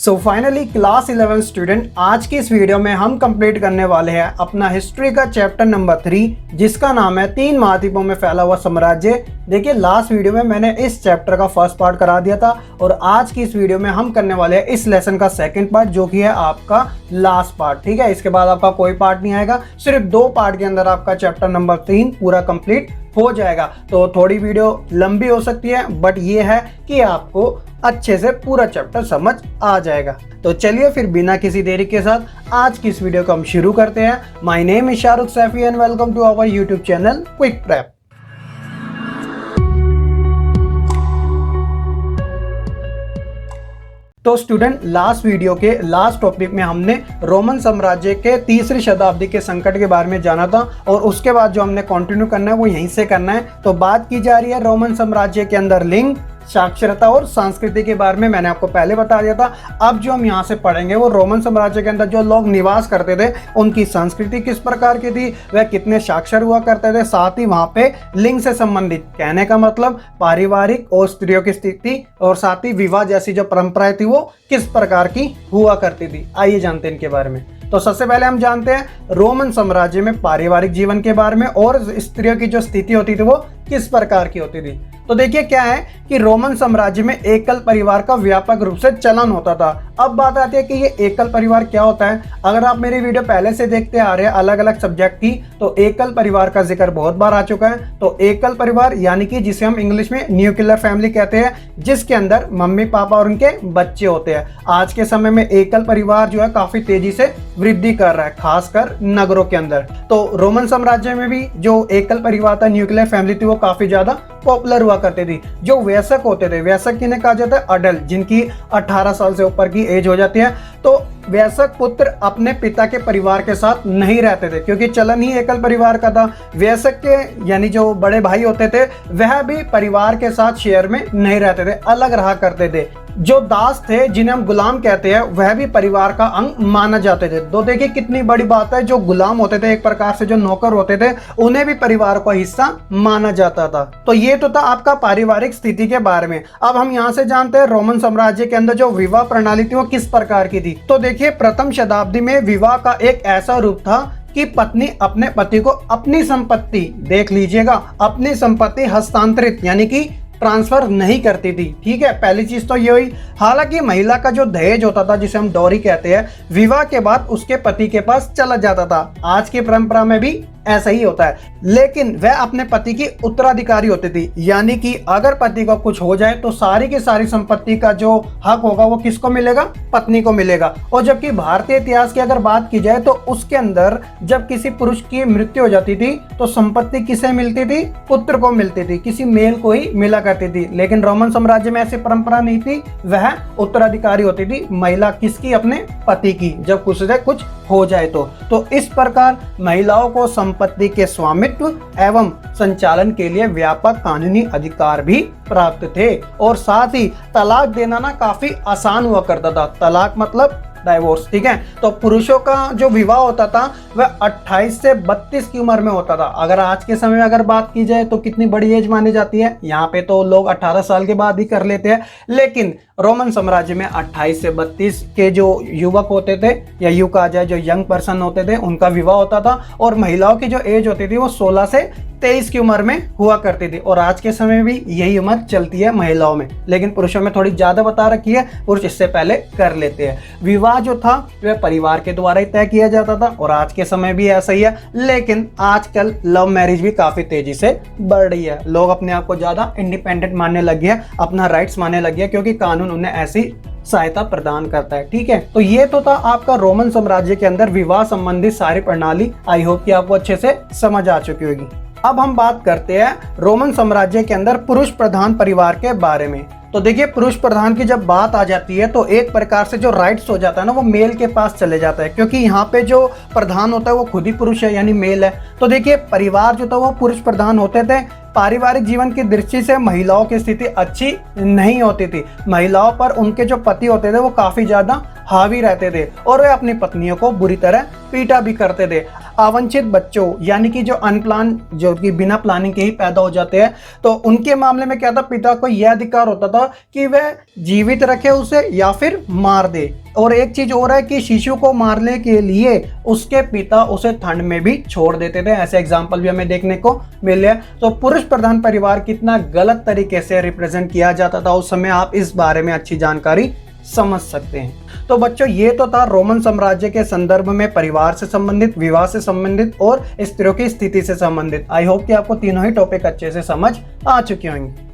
So finally class 11 student, आज की इस वीडियो में हम कंप्लीट करने वाले हैं अपना हिस्ट्री का चैप्टर नंबर 3, जिसका नाम है 3 महाद्वीपों में फैला हुआ साम्राज्य। देखिए, लास्ट वीडियो में मैंने इस चैप्टर का फर्स्ट पार्ट करा दिया था और आज की इस वीडियो में हम करने वाले हैं इस लेसन का सेकंड पार्ट, जो कि है आपका लास्ट पार्ट। ठीक है, इसके बाद आपका कोई पार्ट नहीं आएगा, सिर्फ 2 पार्ट के अंदर आपका चैप्टर नंबर 3 पूरा कंप्लीट हो जाएगा। तो थोड़ी वीडियो लंबी हो सकती है, बट ये है कि आपको अच्छे से पूरा चैप्टर समझ आ जाएगा। तो चलिए फिर बिना किसी देरी के साथ आज की इस वीडियो को हम शुरू करते हैं। My name is Shahrukh Saifi and welcome to our YouTube channel Quick Prep. तो स्टूडेंट, लास्ट वीडियो के लास्ट टॉपिक में हमने रोमन साम्राज्य के 3री शताब्दी के संकट के बारे में जाना था और उसके बाद जो हमने कंटिन्यू करना है वो यहीं से करना है। तो बात की जा रही है रोमन साम्राज्य के अंदर लिंग, साक्षरता और संस्कृति के बारे में। मैंने आपको पहले बता दिया था। अब जो हम यहाँ से पढ़ेंगे वो रोमन साम्राज्य के अंदर जो लोग निवास करते थे उनकी संस्कृति किस प्रकार की थी, वह कितने साक्षर हुआ करते थे, साथ ही वहाँ पे लिंग से संबंधित, कहने का मतलब पारिवारिक और स्त्रियों की स्थिति और साथ ही विवाह जैसी जो परंपराएं थी वो किस प्रकार की हुआ करती थी। आइए जानते हैं इनके बारे में। तो सबसे पहले हम जानते हैं रोमन साम्राज्य में पारिवारिक जीवन के बारे में और स्त्रियों की जो स्थिति होती थी वो किस प्रकार की होती थी। तो देखिए, क्या है कि रोमन साम्राज्य में एकल परिवार का व्यापक रूप से चलन होता था। अब बात आती है कि ये एकल परिवार क्या होता है। अगर आप मेरी वीडियो पहले से देखते आ रहे हैं अलग अलग सब्जेक्ट की, तो एकल परिवार का जिक्र बहुत बार आ चुका है। तो एकल परिवार यानी कि जिसे हम इंग्लिश में न्यूक्लियर फैमिली कहते हैं, जिसके अंदर मम्मी पापा और उनके बच्चे होते हैं। आज के समय में एकल परिवार जो है काफी तेजी से वृद्धि कर रहा है, खासकर नगरों के अंदर। तो रोमन साम्राज्य में भी जो एकल परिवार था, न्यूक्लियर फैमिली थी, वो काफी ज्यादा पॉपुलर हुआ करती थी। जो वयस्क होते थे, वयस्क किन्हें कहा जाता है, अडल्ट, जिनकी 18 साल से ऊपर की एज हो जाती है, तो वयस्क पुत्र अपने पिता के परिवार के साथ नहीं रहते थे, क्योंकि चलन ही एकल परिवार का था। वयस्क के यानी जो बड़े भाई होते थे वह भी परिवार के साथ शेयर में नहीं रहते थे, अलग रहा करते थे। जो दास थे, जिन्हें हम गुलाम कहते हैं, वह भी परिवार का अंग माना जाते थे। तो देखिए कितनी बड़ी बात है, जो गुलाम होते थे, एक प्रकार से जो नौकर होते थे, उन्हें भी परिवार का हिस्सा माना जाता था। तो ये तो था आपका पारिवारिक स्थिति के बारे में। अब हम यहाँ से जानते हैं रोमन साम्राज्य के अंदर जो विवाह प्रणाली थी वो किस प्रकार की थी। तो देखिए, प्रथम शताब्दी में विवाह का एक ऐसा रूप था कि पत्नी अपने पति को अपनी संपत्ति, देख लीजिएगा, अपनी संपत्ति हस्तांतरित यानी कि ट्रांसफर नहीं करती थी। ठीक है, पहली चीज तो ये हुई। हालांकि महिला का जो दहेज होता था, जिसे हम डॉरी कहते हैं, विवाह के बाद उसके पति के पास चला जाता था। आज की परंपरा में भी ऐसा ही होता है, लेकिन वह अपने पति की उत्तराधिकारी होती थी। यानी कि अगर पति को कुछ हो जाए तो सारी की सारी संपत्ति का जो हक होगा वो किसको मिलेगा, पत्नी को मिलेगा। और जबकि भारतीय इतिहास की अगर बात की जाए तो उसके अंदर जब किसी पुरुष की मृत्यु हो जाती थी तो संपत्ति किसे मिलती थी, पुत्र को मिलती थी, किसी मेल को ही मिला करती थी। लेकिन रोमन साम्राज्य में ऐसी परंपरा नहीं थी, वह उत्तराधिकारी होती थी महिला किसकी, अपने पति की, जब कुछ से कुछ हो जाए तो इस प्रकार महिलाओं को संपत्ति के स्वामित्व एवं संचालन के लिए व्यापक कानूनी अधिकार भी प्राप्त थे। और साथ ही तलाक देना ना काफी आसान हुआ करता था। तलाक मतलब डाइवोर्स। ठीक है, तो पुरुषों का जो विवाह होता था वह 28 से 32 की उम्र में होता था। अगर आज के समय में अगर बात की जाए तो कितनी बड़ी एज मानी जाती है, यहाँ पे तो लोग 18 साल के बाद ही कर लेते हैं, लेकिन रोमन साम्राज्य में 28 से 32 के जो युवक होते थे, या यूं कहा जाए जो यंग पर्सन होते थे, उनका विवाह होता था। और महिलाओं की जो एज होती थी वो 16 से 23 की उम्र में हुआ करती थी। और आज के समय में भी यही उम्र चलती है महिलाओं में, लेकिन पुरुषों में थोड़ी ज्यादा बता रखी है, पुरुष इससे पहले कर लेते हैं। विवाह जो था वह परिवार के द्वारा ही तय किया जाता था और आज के समय भी ऐसा ही है। लेकिन आजकल लव मैरिज भी काफी तेजी से बढ़ रही है। लोग अपने आप को ज्यादा इंडिपेंडेंट मानने लगे हैं, अपना राइट्स मानने लगे हैं, क्योंकि कानून उन्हें ऐसी सहायता प्रदान करता है। ठीक है, तो ये तो था आपका रोमन साम्राज्य के अंदर विवाह संबंधी सारी प्रणाली। आई होप कि आपको अच्छे से समझ आ चुकी होगी। अब हम बात करते हैं रोमन साम्राज्य के अंदर पुरुष प्रधान परिवार के बारे में। तो देखिए, पुरुष प्रधान की जब बात आ जाती है तो एक प्रकार से जो राइट्स हो जाता है ना वो मेल के पास चले जाता है, क्योंकि यहाँ पे जो प्रधान होता है वो खुद ही पुरुष है, यानी मेल है। तो देखिए, परिवार जो था वो पुरुष प्रधान होते थे। पारिवारिक जीवन की दृष्टि से महिलाओं की स्थिति अच्छी नहीं होती थी। महिलाओं पर उनके जो पति होते थे वो काफी ज्यादा हावी रहते थे और वे अपनी पत्नियों को बुरी तरह पीटा भी करते थे। अवांछित बच्चों यानी कि जो अनप्लान, जो कि बिना प्लानिंग के ही पैदा हो जाते हैं, तो उनके मामले में क्या था, पिता को यह अधिकार होता था कि वह जीवित रखे उसे या फिर मार दे। और एक चीज और है कि शिशु को मारने के लिए उसके पिता उसे ठंड में भी छोड़ देते थे। ऐसे एग्जाम्पल भी हमें देखने को मिले। तो पुरुष प्रधान परिवार कितना गलत तरीके से रिप्रेजेंट किया जाता था उस समय, आप इस बारे में अच्छी जानकारी समझ सकते हैं। तो बच्चों ये तो था रोमन साम्राज्य के संदर्भ में परिवार से संबंधित, विवाह से संबंधित और स्त्रियों की स्थिति से संबंधित। आई होप कि आपको तीनों ही टॉपिक अच्छे से समझ आ चुके होंगे।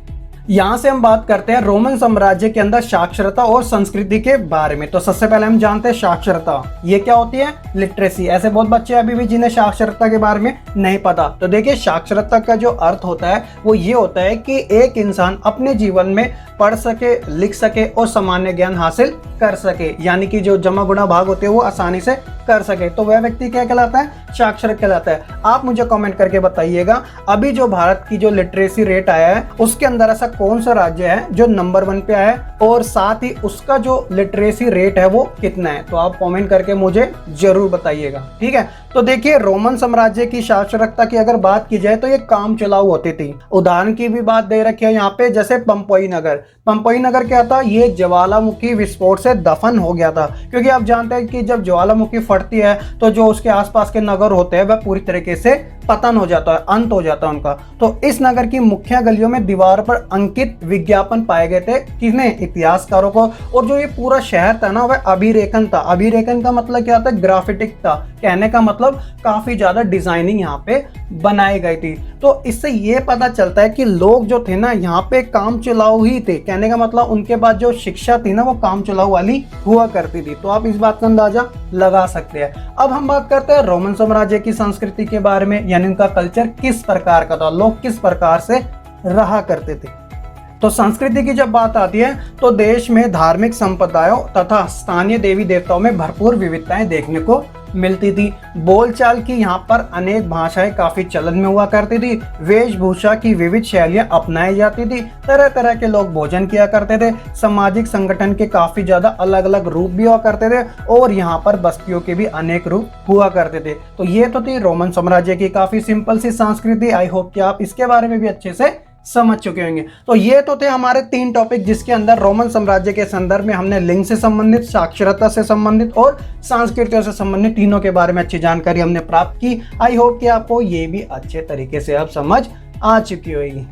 यहाँ से हम बात करते हैं रोमन साम्राज्य के अंदर साक्षरता और संस्कृति के बारे में। तो सबसे पहले हम जानते हैं साक्षरता, ये क्या होती है, लिटरेसी। ऐसे बहुत बच्चे अभी भी जिन्हें साक्षरता के बारे में नहीं पता। तो देखिए साक्षरता का जो अर्थ होता है वो ये होता है कि एक इंसान अपने जीवन में पढ़ सके, लिख सके और सामान्य ज्ञान हासिल कर सके, यानी कि जो जमा गुणा भाग होते हैं वो आसानी से कर सके, तो वह व्यक्ति क्या कहलाता है, साक्षर कहलाता है। आप मुझे कमेंट करके बताइएगा अभी जो भारत की जो लिटरेसी रेट आया है उसके अंदर ऐसा कौन सा राज्य है जो नंबर 1 पे आया है, और साथ ही उसका जो लिटरेसी रेट है वो कितना है। तो आप कमेंट करके मुझे जरूर बताइएगा, ठीक है। तो देखिए रोमन साम्राज्य की साक्षरता की अगर बात की जाए तो ये काम चलाऊ होती थी। उदाहरण की भी बात दे रखी है यहाँ पे, जैसे पंपोई नगर। पंपोई नगर क्या था, ये ज्वालामुखी विस्फोट से दफन हो गया था, क्योंकि आप जानते हैं कि जब ज्वालामुखी फटती है तो जो उसके आसपास के नगर होते हैं वह पूरी तरीके से पतन हो जाता है, अंत हो जाता है उनका। तो इस नगर की मुख्य गलियों में दीवार पर अंकित विज्ञापन पाए गए थे, किसने, इतिहासकारों को। और जो ये पूरा शहर था ना वह अभिरेखन था। अभिरेखन का मतलब क्या था, ग्राफिटिक था। कहने का मतलब काफी ज्यादा डिजाइनिंग यहाँ पे बनाई गई थी। तो इससे ये पता चलता है कि लोग जो थे ना यहाँ पे काम चलाऊ ही थे। कहने का मतलब उनके बाद जो शिक्षा थी ना वो काम चलाऊ वाली हुआ करती थी। तो आप इस बात का अंदाजा लगा सकते हैं। अब हम बात करते हैं रोमन साम्राज्य की संस्कृति के बारे में, यानी उनका कल्चर किस प्रकार का था, लोग किस प्रकार से रहा करते थे। तो संस्कृति की जब बात आती है तो देश में धार्मिक संप्रदायों तथा स्थानीय देवी देवताओं में भरपूर विविधताएं देखने को मिलती थी। बोलचाल की यहाँ पर अनेक भाषाएं काफी चलन में हुआ करती थी। वेशभूषा की विविध शैलियां अपनाई जाती थी। तरह तरह के लोग भोजन किया करते थे। सामाजिक संगठन के काफी ज्यादा अलग अलग रूप भी हुआ करते थे, और यहाँ पर बस्तियों के भी अनेक रूप हुआ करते थे। तो ये तो थी रोमन साम्राज्य की काफी सिंपल सी संस्कृति। आई होप कि आप इसके बारे में भी अच्छे से समझ चुके होंगे। तो ये तो थे हमारे 3 टॉपिक, जिसके अंदर रोमन साम्राज्य के संदर्भ में हमने लिंग से संबंधित, साक्षरता से संबंधित और संस्कृतियों से संबंधित तीनों के बारे में अच्छी जानकारी हमने प्राप्त की। आई होप कि आपको ये भी अच्छे तरीके से अब समझ आ चुकी होगी।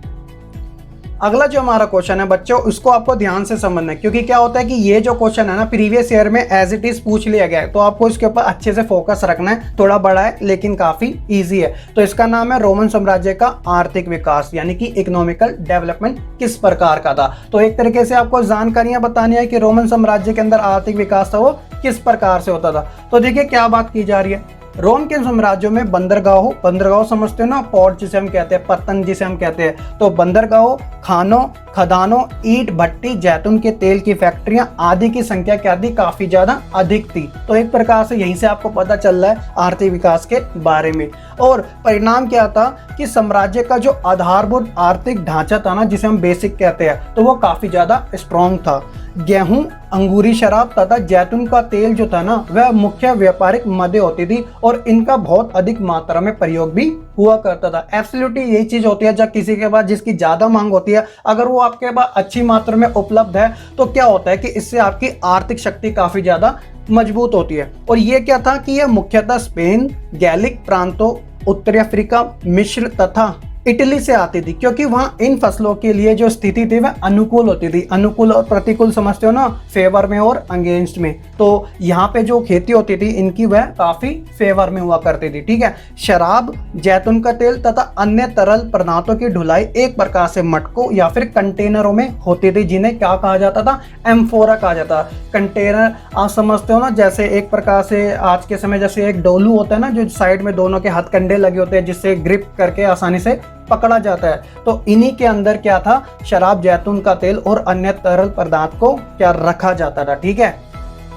अगला जो हमारा क्वेश्चन है बच्चों, उसको आपको ध्यान से समझना है, क्योंकि क्या होता है कि ये जो क्वेश्चन है ना प्रीवियस ईयर में एज इट इज पूछ लिया गया है, तो आपको इसके ऊपर अच्छे से फोकस रखना है। थोड़ा बड़ा है लेकिन काफी इजी है। तो इसका नाम है रोमन साम्राज्य का आर्थिक विकास, यानी कि इकोनॉमिकल डेवलपमेंट किस प्रकार का था। तो एक तरीके से आपको जानकारियां बतानी है कि रोमन साम्राज्य के अंदर आर्थिक विकास था वो किस प्रकार से होता था। तो देखिए क्या बात की जा रही है, रोम के साम्राज्यों में बंदरगाहों समझते हो ना, पोर्ट जिसे हम कहते हैं, पत्तन जिसे हम कहते हैं। तो बंदरगाहों, खानों, खदानों, ईंट भट्टी, जैतून के तेल की फैक्ट्रियां आदि की संख्या क्या थी, काफी ज्यादा अधिक थी। तो एक प्रकार से यहीं से आपको पता चल रहा है आर्थिक विकास के बारे में। और परिणाम क्या था कि साम्राज्य का जो आधारभूत आर्थिक ढांचा था ना, जिसे हम बेसिक कहते हैं, तो वो काफी ज्यादा स्ट्रॉन्ग था। गेहूं, अंगूरी शराब तथा जैतून का तेल जो था ना वह मुख्य व्यापारिक मदे होती थी, और इनका बहुत अधिक मात्रा में प्रयोग भी हुआ करता था। एब्सोल्युटली यही चीज होती है, जब किसी के पास जिसकी ज्यादा मांग होती है, अगर वो आपके पास अच्छी मात्रा में उपलब्ध है तो क्या होता है कि इससे आपकी आर्थिक शक्ति काफी ज्यादा मजबूत होती है। और ये क्या था कि यह मुख्यतः स्पेन, गैलिक प्रांतों, उत्तरी अफ्रीका, मिस्र तथा इटली से आती थी, क्योंकि वहां इन फसलों के लिए जो स्थिति थी वह अनुकूल होती थी। अनुकूल और प्रतिकूल समझते हो ना, फेवर में और अगेंस्ट में। तो यहाँ पे जो खेती होती थी इनकी वह काफी फेवर में हुआ करती थी, ठीक है। शराब, जैतून का तेल तथा अन्य तरल पदार्थों की ढुलाई एक प्रकार से मटकों या फिर कंटेनरों में होती थी, जिन्हें क्या कहा जाता था, एम्फोरा कहा जाता। कंटेनर आप समझते हो ना, जैसे एक प्रकार से आज के समय जैसे एक डोलू होता है ना, जो साइड में दोनों के हथकंडे लगे होते हैं, जिससे ग्रिप करके आसानी से पकड़ा जाता है। तो इन्हीं के अंदर क्या था, शराब, जैतून का तेल और अन्य तरल पदार्थ को क्या रखा जाता था, ठीक है।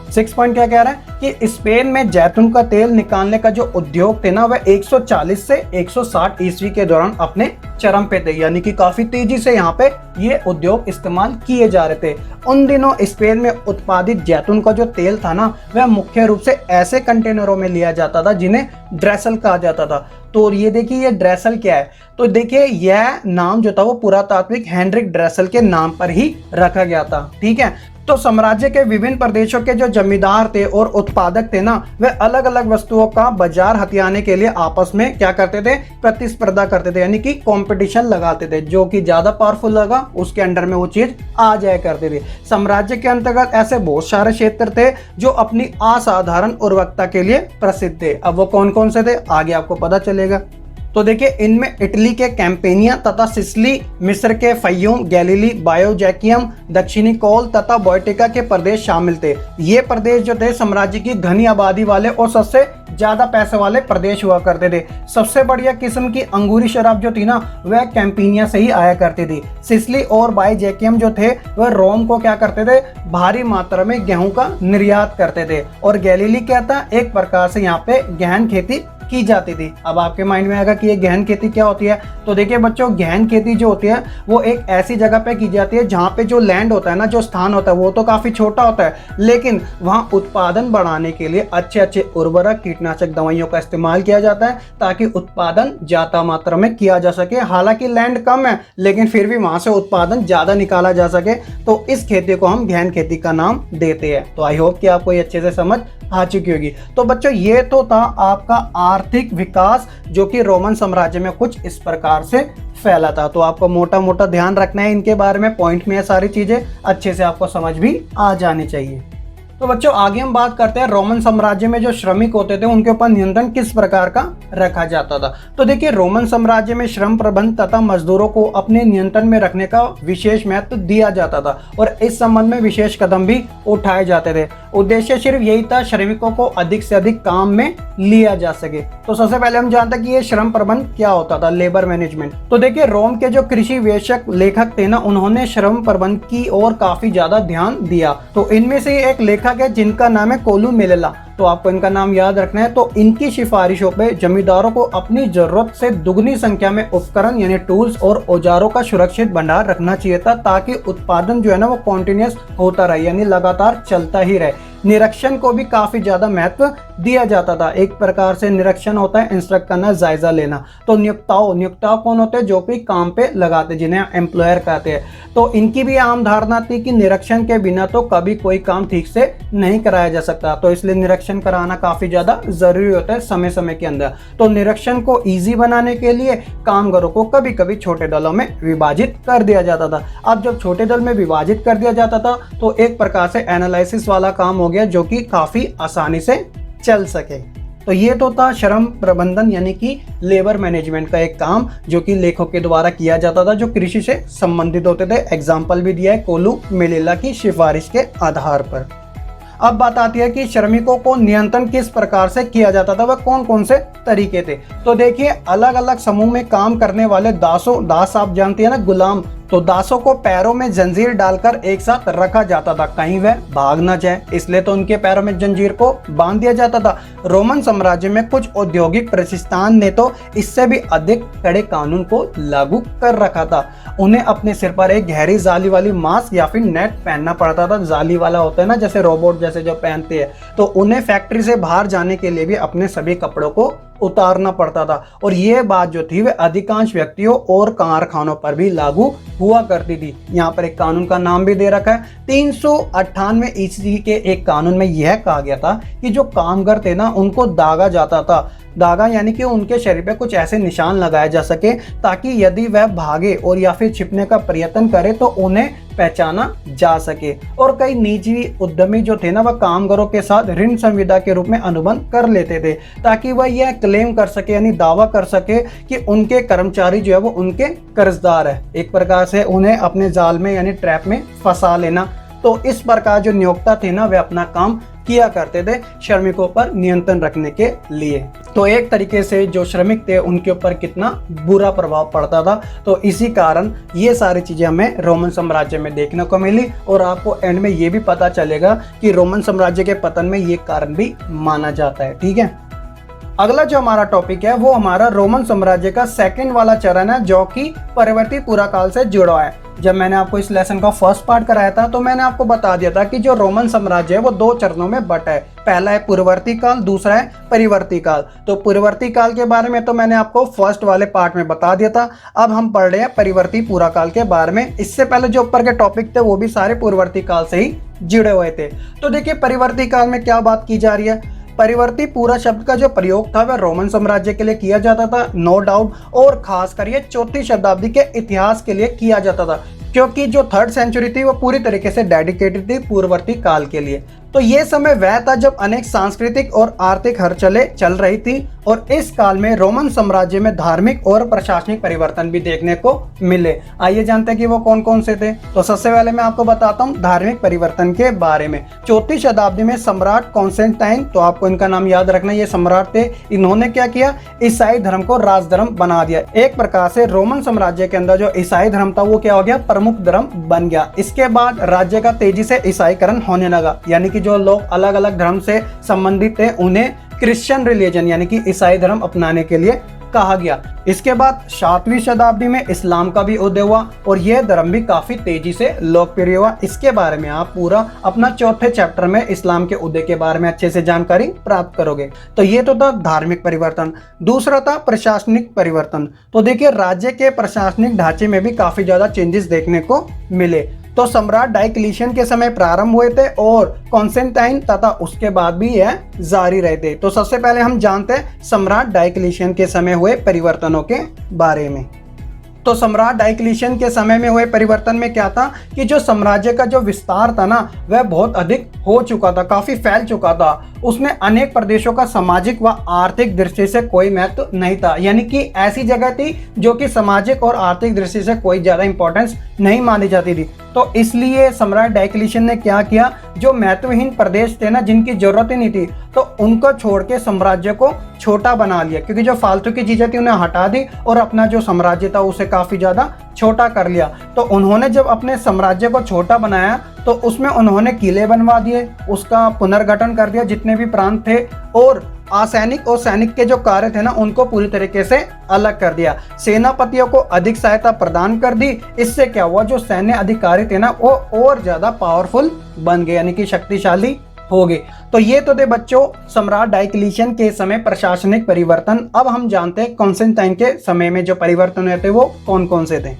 6 पॉइंट क्या कह रहा है कि स्पेन में जैतून का तेल निकालने का जो उद्योग थे ना वह 140 से 160 ईस्वी के दौरान अपने चरम पे थे, यानी कि काफी तेजी से यहाँ पे ये उद्योग इस्तेमाल किए जा रहे थे। उन दिनों स्पेन में उत्पादित जैतून का जो तेल था ना, वह मुख्य रूप से ऐसे कंटेनरों में लिया जाता था जिन्हें ड्रेसल कहा जाता था। तो ये देखिए, ये ड्रेसल क्या है, तो देखिए यह नाम जो था वो पुरातात्विक हेनरिक ड्रेसल के नाम पर ही रखा गया था। ठीक है, तो साम्राज्य के विभिन्न प्रदेशों के जो जमींदार थे और उत्पादक थे ना, वे अलग अलग वस्तुओं का बाजार हथियाने के लिए आपस में क्या करते थे, प्रतिस्पर्धा करते थे, यानी कि कंपटीशन लगाते थे। जो कि ज्यादा पावरफुल लगा उसके अंडर में वो चीज आ जाया करते थे। साम्राज्य के अंतर्गत ऐसे बहुत सारे क्षेत्र थे जो अपनी असाधारण उर्वरकता के लिए प्रसिद्ध थे। अब वो कौन कौन से थे आगे आपको पता चलेगा। तो देखिए, इनमें इटली के कैंपेनिया तथा सिसिली, मिस्र के फयूम, गैलीली, बायोजैकियम, दक्षिणी कोल तथा बोयटिका के प्रदेश शामिल थे। ये प्रदेश जो थे साम्राज्य की घनी आबादी वाले और सबसे ज्यादा पैसे वाले प्रदेश हुआ करते थे। सबसे बढ़िया किस्म की अंगूरी शराब जो थी ना, वह कैंपेनिया से ही आया करती थी। सिसिली और बायोजैकियम जो थे वह रोम को क्या करते थे, भारी मात्रा में गेहूं का निर्यात करते थे। और गैलीली क्या था, एक प्रकार से यहाँ पे गहन खेती की जाती थी। अब आपके माइंड में आएगा कि ये गहन खेती क्या होती है। तो देखिए बच्चों, गहन खेती जो होती है वो एक ऐसी जगह पे की जाती है जहाँ पे जो लैंड होता है ना, जो स्थान होता है वो तो काफी छोटा होता है, लेकिन वहाँ उत्पादन बढ़ाने के लिए अच्छे अच्छे उर्वरक, कीटनाशक दवाइयों का इस्तेमाल किया जाता है ताकि उत्पादन ज्यादा मात्रा में किया जा सके। हालांकि लैंड कम है लेकिन फिर भी वहां से उत्पादन ज्यादा निकाला जा सके, तो इस खेती को हम गहन खेती का नाम देते हैं। तो आई होप कि आपको ये अच्छे से समझ आ चुकी होगी। तो बच्चों, ये तो था आपका आर्थिक विकास जो कि रोमन साम्राज्य में कुछ इस प्रकार से फैला था। तो आपको मोटा मोटा ध्यान रखना है इनके बारे में, पॉइंट में ये सारी चीजें अच्छे से आपको समझ भी आ जानी चाहिए। तो बच्चों, आगे हम बात करते हैं रोमन साम्राज्य में जो श्रमिक होते थे उनके ऊपर नियंत्रण किस प्रकार का रखा जाता था। तो देखिए, रोमन साम्राज्य में श्रम प्रबंध तथा मजदूरों को अपने नियंत्रण में रखने का विशेष महत्व दिया जाता था और इस संबंध में विशेष कदम भी उठाए जाते थे। उद्देश्य सिर्फ यही था, श्रमिकों को अधिक से अधिक काम में लिया जा सके। तो सबसे पहले हम जानते हैं कि ये श्रम प्रबंध क्या होता था, लेबर मैनेजमेंट। तो देखिए, रोम के जो कृषि वेशक लेखक थे ना, उन्होंने श्रम प्रबंध की ओर काफी ज्यादा ध्यान दिया। तो इनमें से एक लेखक है जिनका नाम है कोलू मेलेला। तो आपको इनका नाम याद रखना है। तो इनकी सिफारिशों पे जमींदारों को अपनी जरूरत से दुगनी संख्या में उपकरण यानी टूल्स और औजारों का सुरक्षित भंडार रखना चाहिए था ताकि उत्पादन जो है ना वो कॉन्टिन्यूस होता रहे, यानी लगातार चलता ही रहे। निरीक्षण को भी काफी ज्यादा महत्व दिया जाता था। एक प्रकार से निरीक्षण होता है इंस्ट्रक्ट करना, जायजा लेना। तो नियोक्ताओं कौन होते हैं, जो भी काम पे लगाते, जिन्हें एम्प्लॉयर कहते हैं। तो इनकी भी आम धारणा थी कि निरीक्षण के बिना तो कभी कोई काम ठीक से नहीं कराया जा सकता, तो इसलिए निरीक्षण कराना काफी ज्यादा जरूरी होता है समय समय के अंदर। तो निरीक्षण को ईजी बनाने के लिए कामगारों को कभी कभी छोटे दलों में विभाजित कर दिया जाता था। अब जब छोटे दल में विभाजित कर दिया जाता था तो एक प्रकार से एनालिसिस वाला काम हो गया जो कि काफी आसानी से चल सके। तो ये तो था श्रम प्रबंधन यानी कि लेबर मैनेजमेंट का एक काम जो कि लेखकों के द्वारा किया जाता था जो कृषि से संबंधित होते थे। एग्जाम्पल भी दिया है कोलू मेलेला की सिफारिश के आधार पर। अब बात आती है कि श्रमिकों को नियंत्रण किस प्रकार से किया जाता था, वह कौन कौन से तरीके थे। तो देखिए, अलग अलग समूह में काम करने वाले दास आप जानते हैं ना, गुलाम। तो दासों को पैरों में जंजीर डालकर एक साथ रखा जाता था, कहीं वह भाग ना जाए, इसलिए तो उनके पैरों में जंजीर को बांध दिया जाता था। रोमन साम्राज्य में कुछ औद्योगिक प्रतिष्ठान ने तो इससे भी अधिक कड़े कानून को लागू कर रखा था। उन्हें अपने सिर पर एक गहरी जाली वाली मास्क या फिर नेट पहनना पड़ता था। जाली वाला होता है ना, जैसे रोबोट जैसे जो पहनते हैं। तो उन्हें फैक्ट्री से बाहर जाने के लिए भी अपने सभी कपड़ों को उतारना पड़ता था। और ये बात जो थी वह अधिकांश व्यक्तियों और कारखानों पर भी लागू हुआ करती थी। यहाँ पर एक कानून का नाम भी दे रखा है। 398 ईस्वी के एक कानून में यह कहा गया था कि जो कामगार थे ना, उनको दागा जाता था। दागा यानी कि उनके शरीर पे कुछ ऐसे निशान लगाए जा सके ताकि यदि वह भागे और या फिर छिपने का प्रयत्न करे तो उन्हें पहचाना जा सके। और कई निजी उद्यमी जो थे ना, वह कामगारों के साथ ऋण संविदा के रूप में अनुबंध कर लेते थे ताकि वह यह क्लेम कर सके यानी दावा कर सके कि उनके कर्मचारी जो है वो उनके कर्जदार है। एक प्रकार से उन्हें अपने जाल में यानी ट्रैप में फंसा लेना। तो इस प्रकार जो नियोक्ता थे ना, वे अपना काम किया करते थे श्रमिकों पर नियंत्रण रखने के लिए। तो एक तरीके से जो श्रमिक थे उनके ऊपर कितना बुरा प्रभाव पड़ता था। तो इसी कारण ये सारी चीजें हमें रोमन साम्राज्य में देखने को मिली। और आपको एंड में ये भी पता चलेगा कि रोमन साम्राज्य के पतन में ये कारण भी माना जाता है। ठीक है, अगला जो हमारा टॉपिक है वो हमारा रोमन साम्राज्य का सेकंड वाला चरण है, जो कि परवर्ती पूरा काल से जुड़ा है। जब मैंने आपको इस लेसन का फर्स्ट पार्ट कराया था तो मैंने आपको बता दिया था कि जो रोमन साम्राज्य है वो दो चरणों में बटा है। पहला है पूर्ववर्ती काल, दूसरा है परिवर्ती काल। तो पूर्ववर्ती काल के बारे में तो मैंने आपको फर्स्ट वाले पार्ट में बता दिया था। अब हम पढ़ रहे हैं परिवर्ती पूरा काल के बारे में। इससे पहले जो ऊपर के टॉपिक थे वो भी सारे पूर्ववर्ती काल से ही जुड़े हुए थे। तो देखिए परिवर्ती काल में क्या बात की जा रही है। परिवर्ती पूरा शब्द का जो प्रयोग था वह रोमन साम्राज्य के लिए किया जाता था, नो डाउट, और खासकर ये चौथी शताब्दी के इतिहास के लिए किया जाता था, क्योंकि जो थर्ड सेंचुरी थी वो पूरी तरीके से डेडिकेटेड थी पूर्ववर्ती काल के लिए। तो ये समय वह था जब अनेक सांस्कृतिक और आर्थिक हलचलें चल रही थी, और इस काल में रोमन साम्राज्य में धार्मिक और प्रशासनिक परिवर्तन भी देखने को मिले। आइए जानते हैं कि वो कौन कौन से थे। तो सबसे पहले मैं आपको बताता हूँ धार्मिक परिवर्तन के बारे में। चौथी शताब्दी में सम्राट कॉन्स्टेंटाइन, तो आपको इनका नाम याद रखना, ये सम्राट थे। इन्होंने क्या किया, ईसाई धर्म को राजधर्म बना दिया। एक प्रकार से रोमन साम्राज्य के अंदर जो ईसाई धर्म था वो क्या हो गया, प्रमुख धर्म बन गया। इसके बाद राज्य का तेजी से ईसाईकरण होने लगा, यानी कि जो लोग अलग अलग धर्म से संबंधित थे उन्हें क्रिश्चियन रिलीजन यानी कि ईसाई धर्म अपनाने के लिए कहा गया। इसके बाद 7वीं शताब्दी में इस्लाम का भी उदय हुआ और यह धर्म भी काफी तेजी से लोकप्रिय हुआ। इसके बारे में आप पूरा अपना चौथे चैप्टर में इस्लाम के उदय के बारे में अच्छे से जानकारी प्राप्त करोगे। तो ये तो था धार्मिक परिवर्तन। दूसरा था प्रशासनिक परिवर्तन। तो देखिए राज्य के प्रशासनिक ढांचे में भी काफी ज्यादा चेंजेस देखने को मिले। तो सम्राट डायक्लिशियन के समय प्रारंभ हुए थे और कॉन्स्टेंटाइन तथा उसके बाद भी यह जारी रहे थे। तो सबसे पहले हम जानते हैं सम्राट डायक्लिशियन के समय हुए परिवर्तनों के बारे में। तो सम्राट डायक्लिशियन के समय में हुए परिवर्तन में क्या था कि जो साम्राज्य का जो विस्तार था ना वह बहुत अधिक हो चुका था, काफी फैल चुका था। उसमें अनेक प्रदेशों का सामाजिक व आर्थिक दृष्टि से कोई महत्व नहीं था, यानी कि ऐसी जगह थी जो कि सामाजिक और आर्थिक दृष्टि से कोई ज्यादा इंपॉर्टेंस नहीं मानी जाती थी। तो इसलिए सम्राट डायक्लिशियन ने क्या किया, जो महत्वहीन प्रदेश थे ना जिनकी जरूरत ही नहीं थी, तो उनको छोड़ के साम्राज्य को छोटा बना लिया, क्योंकि जो फालतू की चीजें थी उन्हें हटा दी और अपना जो साम्राज्य था उसे काफी ज्यादा छोटा कर लिया। तो उन्होंने जब अपने साम्राज्य को छोटा बनाया तो उसमें उन्होंने किले बनवा दिए, उसका पुनर्गठन कर दिया जितने भी प्रांत थे, और असैनिक और सैनिक के जो कार्य थे ना उनको पूरी तरीके से अलग कर दिया। सेनापतियों को अधिक सहायता प्रदान कर दी। इससे क्या हुआ, जो सैन्य अधिकारी थे ना वो और ज्यादा पावरफुल बन गए, यानी कि शक्तिशाली हो गए। तो ये तो थे बच्चों सम्राट डायक्लिशियन के समय प्रशासनिक परिवर्तन। अब हम जानते हैं कॉन्स्टेंटाइन के समय में जो परिवर्तन हुए थे वो कौन कौन से थे।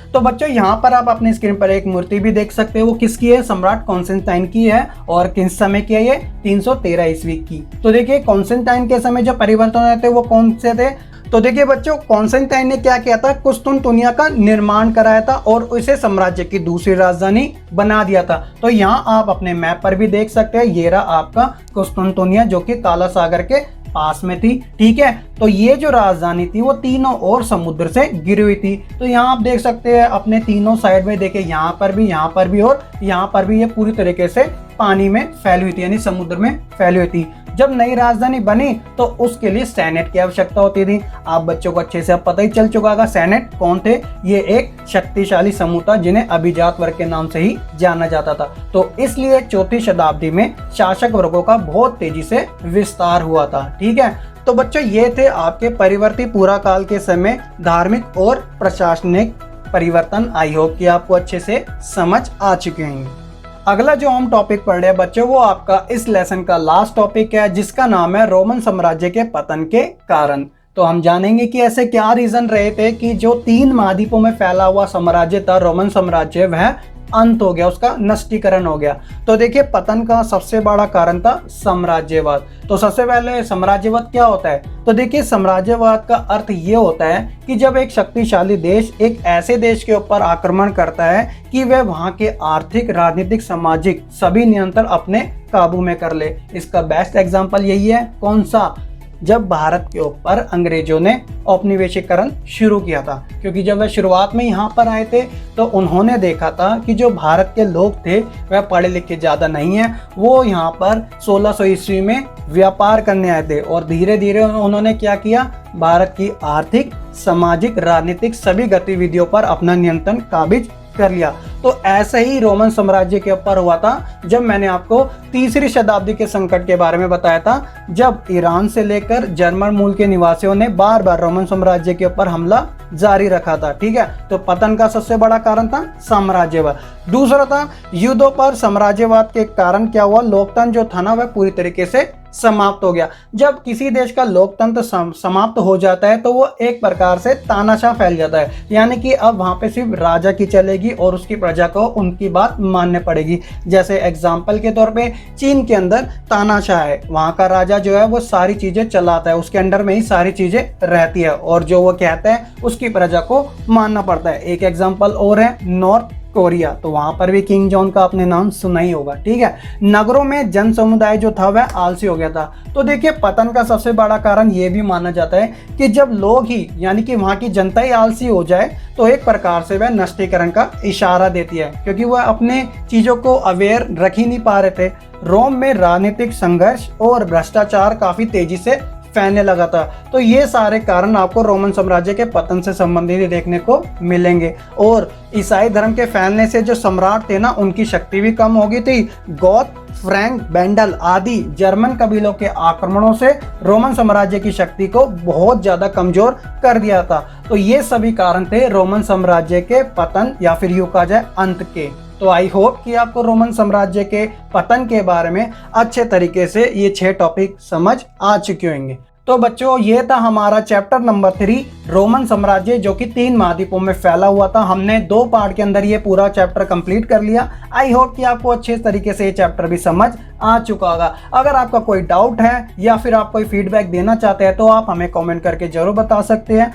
तो बच्चों यहाँ पर आप अपनी स्क्रीन पर एक मूर्ति भी देख सकते हो, वो किसकी है, सम्राट कॉन्स्टेंटाइन की है, और किस समय की है ये, 313 ईस्वी की। तो देखिए कॉन्स्टेंटाइन के समय जो परिवर्तन हुए थे वो कौन से थे। तो देखिए बच्चों कॉन्स्टेंटाइन ने क्या किया था, कुस्तुनतुनिया का निर्माण कराया था और उसे साम्राज्य की दूसरी राजधानी बना दिया था। तो यहाँ आप अपने मैप पर भी देख सकते हैं, ये रहा आपका कुस्तुनतुनिया जो कि काला सागर के पास में थी। ठीक है, तो ये जो राजधानी थी वो तीनों ओर समुद्र से घिरी हुई थी। तो यहाँ आप देख सकते हैं अपने तीनों साइड में, देखिए यहाँ पर भी, यहाँ पर भी और यहाँ पर भी, ये पूरी तरीके से पानी में फैली हुई थी, यानी समुद्र में फैली हुई थी। जब नई राजधानी बनी तो उसके लिए सेनेट की आवश्यकता होती थी। आप बच्चों को अच्छे से अब पता ही चल चुका होगा सेनेट कौन थे। ये एक शक्तिशाली समूह था जिन्हें अभिजात वर्ग के नाम से ही जाना जाता था। तो इसलिए चौथी शताब्दी में शासक वर्गों का बहुत तेजी से विस्तार हुआ था। ठीक है, तो बच्चों ये थे आपके परिवर्ती पूरा काल के समय धार्मिक और प्रशासनिक परिवर्तन। आई होप कि आपको अच्छे से समझ आ चुके हैं। अगला जो हम टॉपिक पढ़ रहे हैं बच्चों वो आपका इस लेसन का लास्ट टॉपिक है, जिसका नाम है रोमन साम्राज्य के पतन के कारण। तो हम जानेंगे कि ऐसे क्या रीजन रहे थे कि जो 3 महाद्वीपों में फैला हुआ साम्राज्य था रोमन साम्राज्य, वह अंत हो गया, उसका नष्टीकरण हो गया। तो देखिए पतन का सबसे बड़ा कारण था साम्राज्यवाद। तो सबसे पहले साम्राज्यवाद क्या होता है, तो देखिए साम्राज्यवाद का अर्थ ये होता है कि जब एक शक्तिशाली देश एक ऐसे देश के ऊपर आक्रमण करता है कि वह वहां के आर्थिक, राजनीतिक, सामाजिक सभी नियंत्रण अपने काबू में कर ले। इसका बेस्ट एग्जाम्पल यही है, कौन सा, जब भारत के ऊपर अंग्रेजों ने औपनिवेशीकरण शुरू किया था। क्योंकि जब वह शुरुआत में यहाँ पर आए थे तो उन्होंने देखा था कि जो भारत के लोग थे वह पढ़े लिखे ज़्यादा नहीं हैं। वो यहाँ पर 1600 ईस्वी में व्यापार करने आए थे और धीरे धीरे उन्होंने क्या किया, भारत की आर्थिक, सामाजिक, राजनीतिक सभी गतिविधियों पर अपना नियंत्रण काबिज कर लिया। तो ऐसे ही रोमन साम्राज्य के ऊपर हुआ था जब मैंने आपको तीसरी शताब्दी के संकट के बारे में बताया था, जब ईरान से लेकर जर्मन मूल के निवासियों ने बार बार रोमन साम्राज्य के ऊपर हमला जारी रखा था। ठीक है, तो पतन का सबसे बड़ा कारण था साम्राज्यवाद। दूसरा था युद्धों पर साम्राज्यवाद के कारण क्या हुआ, लोकतंत्र जो था ना वह पूरी तरीके से समाप्त हो गया। जब किसी देश का लोकतंत्र समाप्त हो जाता है तो वो एक प्रकार से तानाशाह फैल जाता है, यानी कि अब वहां पे सिर्फ राजा की चलेगी और उसकी प्रजा को उनकी बात मानने पड़ेगी। जैसे एग्जाम्पल के तौर पे चीन के अंदर तानाशाह है, वहां का राजा जो है वो सारी चीजें चलाता है, उसके अंडर में ही सारी चीजें रहती है और जो वो कहता है उसकी प्रजा को मानना पड़ता है। एक एग्जाम्पल और है नॉर्थ कोरिया, तो वहां पर भी किंग जॉन का आपने नाम सुना ही होगा। ठीक है, नगरों में जन समुदाय जो था वह आलसी हो गया था। तो देखिए पतन का सबसे बड़ा कारण यह भी माना जाता है कि जब लोग ही यानी कि वहां की जनता ही आलसी हो जाए तो एक प्रकार से वह नष्टीकरण का इशारा देती है, क्योंकि वह अपने चीजों को अवेयर रख ही नहीं पा रहे थे। रोम में राजनीतिक संघर्ष और भ्रष्टाचार काफी तेजी से फैलने लगा था। तो ये सारे कारण आपको रोमन साम्राज्य के पतन से संबंधित देखने को मिलेंगे। और ईसाई धर्म के फैलने से जो सम्राट थे ना उनकी शक्ति भी कम हो गई थी। गौत, फ्रैंक, बेंडल आदि जर्मन कबीलों के आक्रमणों से रोमन साम्राज्य की शक्ति को बहुत ज्यादा कमजोर कर दिया था। तो ये सभी कारण थे रोमन साम्राज्य के पतन या फिर यूं कहा जाए अंत के। तो आई होप कि आपको रोमन साम्राज्य के पतन के बारे में अच्छे तरीके से ये 6 टॉपिक समझ आ चुके होंगे। तो बच्चों ये था हमारा चैप्टर नंबर 3 रोमन साम्राज्य, जो कि 3 महाद्वीपों में फैला हुआ था। हमने 2 पार्ट के अंदर ये पूरा चैप्टर कंप्लीट कर लिया। आई होप कि आपको अच्छे तरीके से ये चैप्टर भी समझ आ चुका होगा। अगर आपका कोई डाउट है या फिर आप कोई फीडबैक देना चाहते हैं तो आप हमें कमेंट करके जरूर बता सकते हैं।